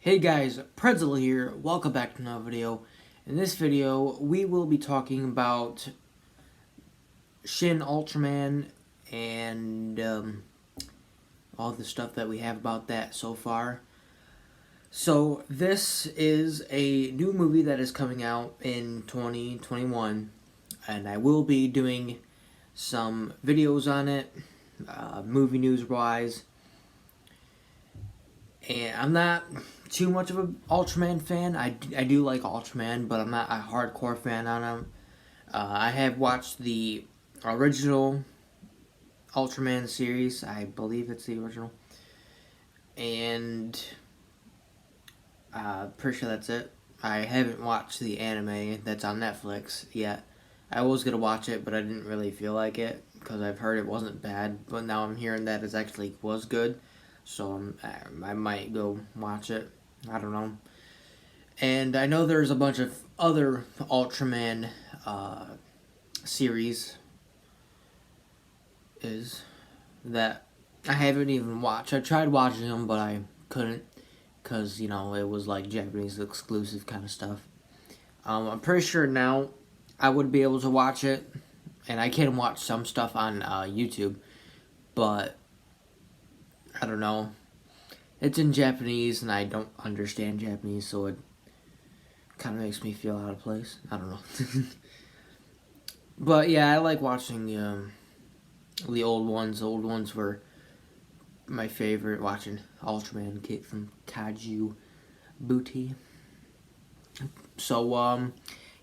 Hey guys, Pretzel here. Welcome back to another video. In this video, we will be talking about Shin Ultraman and all the stuff that we have about that so far. So this is a new movie that is coming out in 2021, and I will be doing some videos on it, movie news wise. And I'm not too much of an Ultraman fan. I do like Ultraman, but I'm not a hardcore fan on him. I have watched the original Ultraman series. I believe it's the original. And pretty sure that's it. I haven't watched the anime that's on Netflix yet. I was going to watch it, but I didn't really feel like it because I've heard it wasn't bad. But now I'm hearing that it actually was good. So I might go watch it. I don't know. And I know there's a bunch of other Ultraman series that I haven't even watched. I tried watching them, but I couldn't because, it was like Japanese exclusive kind of stuff. I'm pretty sure now I would be able to watch it, and I can watch some stuff on YouTube, but I don't know. It's in Japanese, and I don't understand Japanese, so it kind of makes me feel out of place. I don't know. But yeah, I like watching the old ones. The old ones were my favorite. Watching Ultraman Kid from Kaiju Booty. So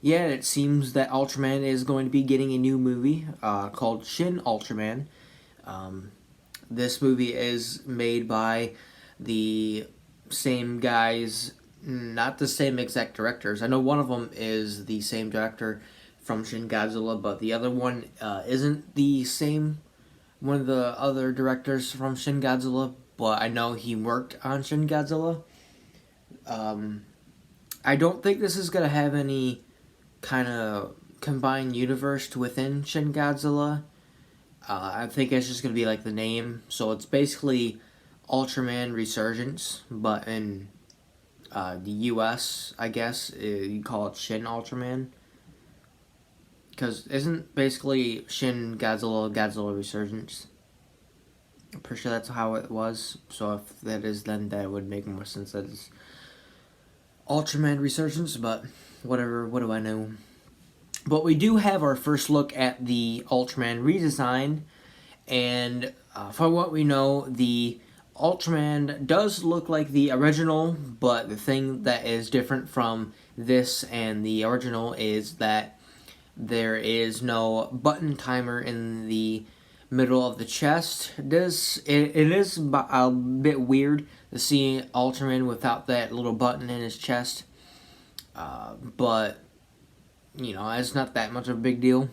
yeah, it seems that Ultraman is going to be getting a new movie called Shin Ultraman. This movie is made by the same guys, not the same exact directors. I know one of them is the same director from Shin Godzilla, but the other one isn't the same one of the other directors from Shin Godzilla, but I know he worked on Shin Godzilla. I don't think this is going to have any kind of combined universe within Shin Godzilla. I think it's just going to be like the name. So it's basically Ultraman Resurgence, but in the US, I guess, you call it Shin Ultraman. Because isn't basically Shin Godzilla Resurgence? I'm pretty sure that's how it was. So if that is, then that would make more sense that it's Ultraman Resurgence, but whatever, what do I know? But we do have our first look at the Ultraman redesign, and from what we know, the Ultraman does look like the original, but the thing that is different from this and the original is that there is no button timer in the middle of the chest. It is a bit weird to see Ultraman without that little button in his chest, but it's not that much of a big deal.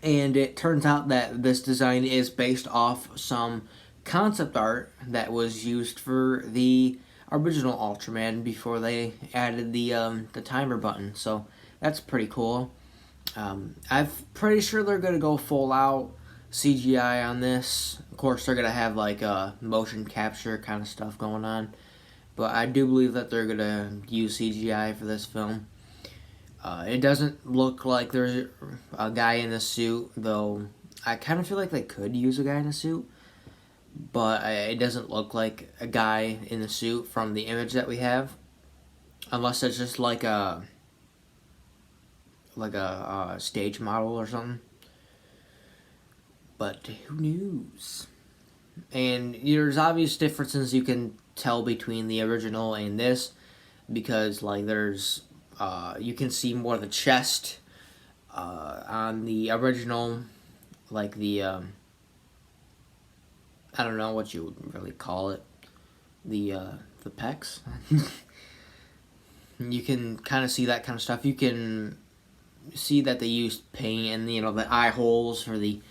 And it turns out that this design is based off some concept art that was used for the original Ultraman before they added the timer button. So that's pretty cool. I'm pretty sure they're going to go full out CGI on this. Of course, they're going to have like motion capture kind of stuff going on. But I do believe that they're going to use CGI for this film. It doesn't look like there's a guy in a suit, though I kind of feel like they could use a guy in a suit. But it doesn't look like a guy in a suit from the image that we have. Unless it's just like a stage model or something. But who knows? And there's obvious differences you can tell between the original and this, because like there's you can see more of the chest on the original, like the I don't know what you would really call it, the pecs. You can kind of see that kind of stuff. You can see that they used paint and the eye holes for the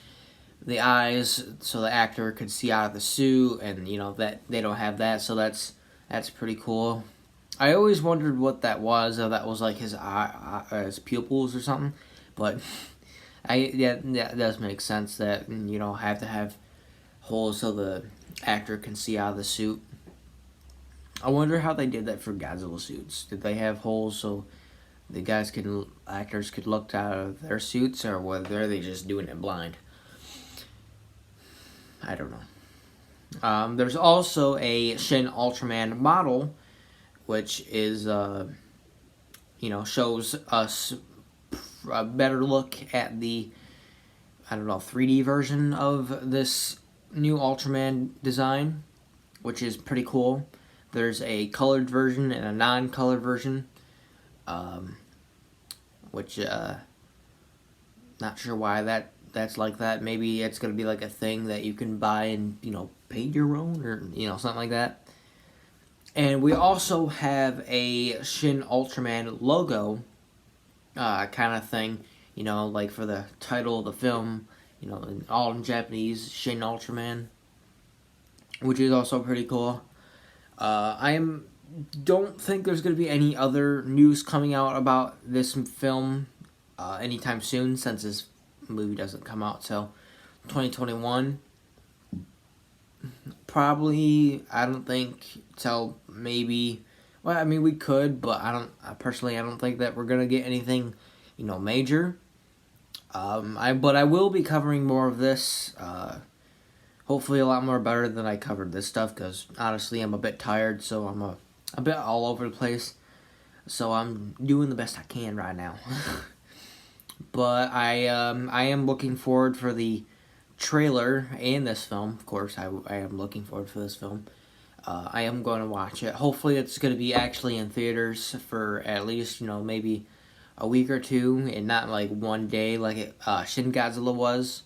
eyes, so the actor could see out of the suit, and that they don't have that, so that's pretty cool. I always wondered what that was, if that was like his his pupils or something, but that does make sense that have to have holes so the actor can see out of the suit. I wonder how they did that for Godzilla suits. Did they have holes so the actors could look out of their suits, or whether they just doing it blind? I don't know. There's also a Shin Ultraman model, which is shows us a better look at the 3D version of this new Ultraman design, which is pretty cool. There's a colored version and a non-colored version, which not sure why that's like that. Maybe it's gonna be like a thing that you can buy and paint your own, or something like that. And we also have a Shin Ultraman logo, kind of thing, like for the title of the film, all in Japanese, Shin Ultraman, which is also pretty cool. Don't think there's going to be any other news coming out about this film anytime soon, since this movie doesn't come out till 2021. Probably, I don't think till maybe. Well, I mean, we could, but I don't think that we're gonna get anything, major. But I will be covering more of this. Hopefully, a lot more better than I covered this stuff, because honestly, I'm a bit tired, so I'm a bit all over the place. So I'm doing the best I can right now. But I am looking forward for the trailer and this film. Of course, I am looking forward for this film. I am going to watch it. Hopefully, it's going to be actually in theaters for at least maybe a week or two, and not like one day like Shin Godzilla was.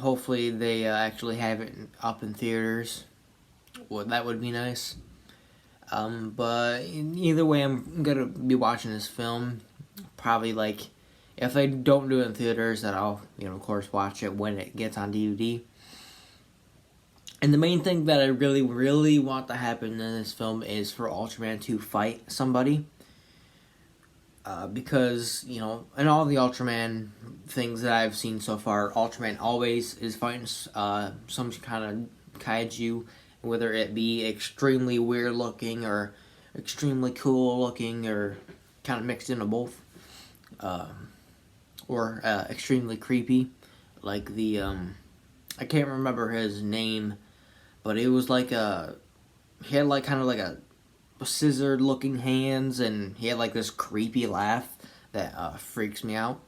Hopefully, they actually have it up in theaters. Well, that would be nice. But either way, I'm gonna be watching this film. Probably like, if they don't do it in theaters, then I'll of course watch it when it gets on DVD. And the main thing that I really, really want to happen in this film is for Ultraman to fight somebody. Because, in all the Ultraman things that I've seen so far, Ultraman always is fighting some kind of kaiju, whether it be extremely weird looking or extremely cool looking, or kind of mixed into both. Or extremely creepy, like the I can't remember his name, but it was like he had like kind of like a scissored looking hands, and he had like this creepy laugh that freaks me out.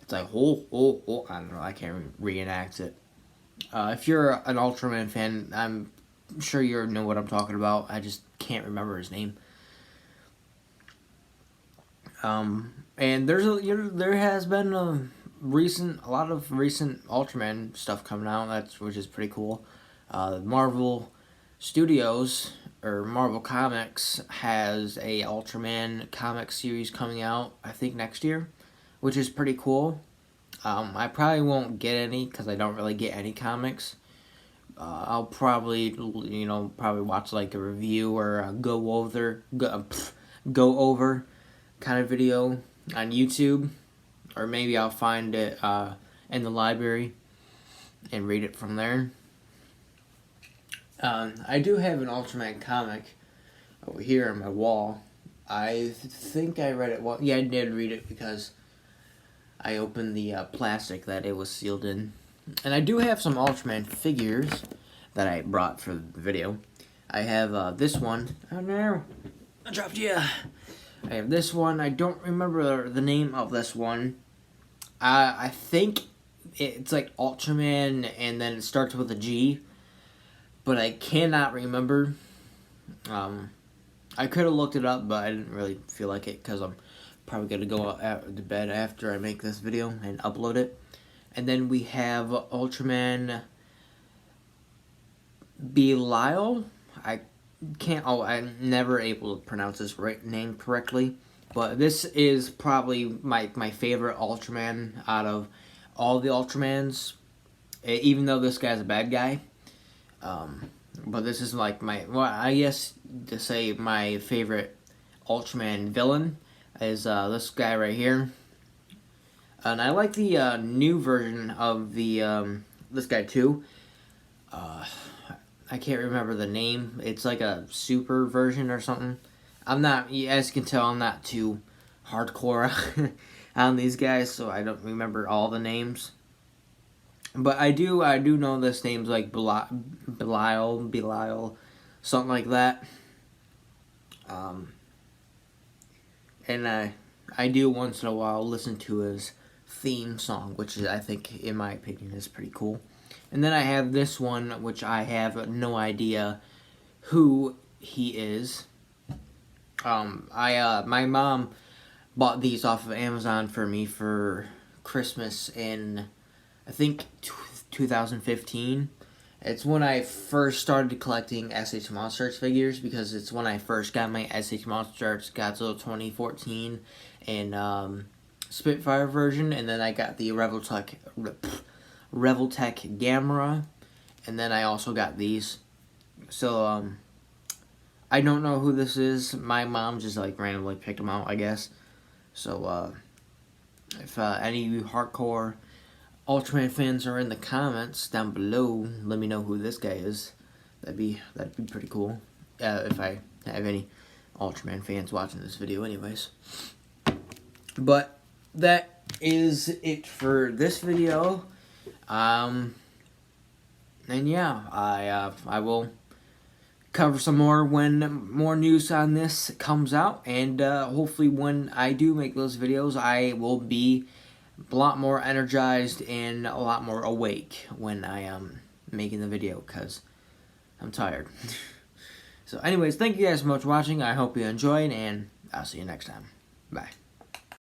It's like I don't know, I can't reenact it. If you're an Ultraman fan, I'm sure you know what I'm talking about. I just can't remember his name. And there has been a lot of recent Ultraman stuff coming out, which is pretty cool. Marvel Studios, or Marvel Comics, has a Ultraman comic series coming out, I think next year, which is pretty cool. I probably won't get any because I don't really get any comics. I'll probably watch like a review or a go over kind of video on YouTube, or maybe I'll find it in the library and read it from there. I do have an Ultraman comic over here on my wall. I think I read it. Well, yeah, I did read it because I opened the plastic that it was sealed in. And I do have some Ultraman figures that I brought for the video. I have this one. Oh no, I dropped you. I have this one. I don't remember the name of this one. I think it's like Ultraman, and then it starts with a G, but I cannot remember. I could have looked it up, but I didn't really feel like it because I'm probably going to go to bed after I make this video and upload it. And then we have Ultraman Belial. I'm never able to pronounce this name correctly, but this is probably my favorite Ultraman out of all the Ultramans, even though this guy's a bad guy. But this is like I guess to say my favorite Ultraman villain is this guy right here. And I like the new version of this guy too. I can't remember the name. It's like a super version or something. I'm not, as you can tell, I'm not too hardcore on these guys, so I don't remember all the names. But I do know this name's like Belial, something like that. And I do once in a while listen to his theme song, which is, I think, in my opinion, is pretty cool. And then I have this one, which I have no idea who he is. My mom bought these off of Amazon for me for Christmas in, I think, 2015. It's when I first started collecting SH Monsters figures, because it's when I first got my SH Monsters Godzilla 2014 and Spitfire version, and then I got the Revoltech Gamera, and then I also got these. So I don't know who this is. My mom just like randomly picked them out, I guess. So if any of you hardcore Ultraman fans are in the comments down below, let me know who this guy is. That'd be pretty cool. If I have any Ultraman fans watching this video, anyways. But that is it for this video. And yeah, I will cover some more when more news on this comes out, and hopefully when I do make those videos, I will be a lot more energized and a lot more awake when I am making the video, because I'm tired. So anyways, thank you guys so much for watching. I hope you enjoyed, and I'll see you next time. Bye.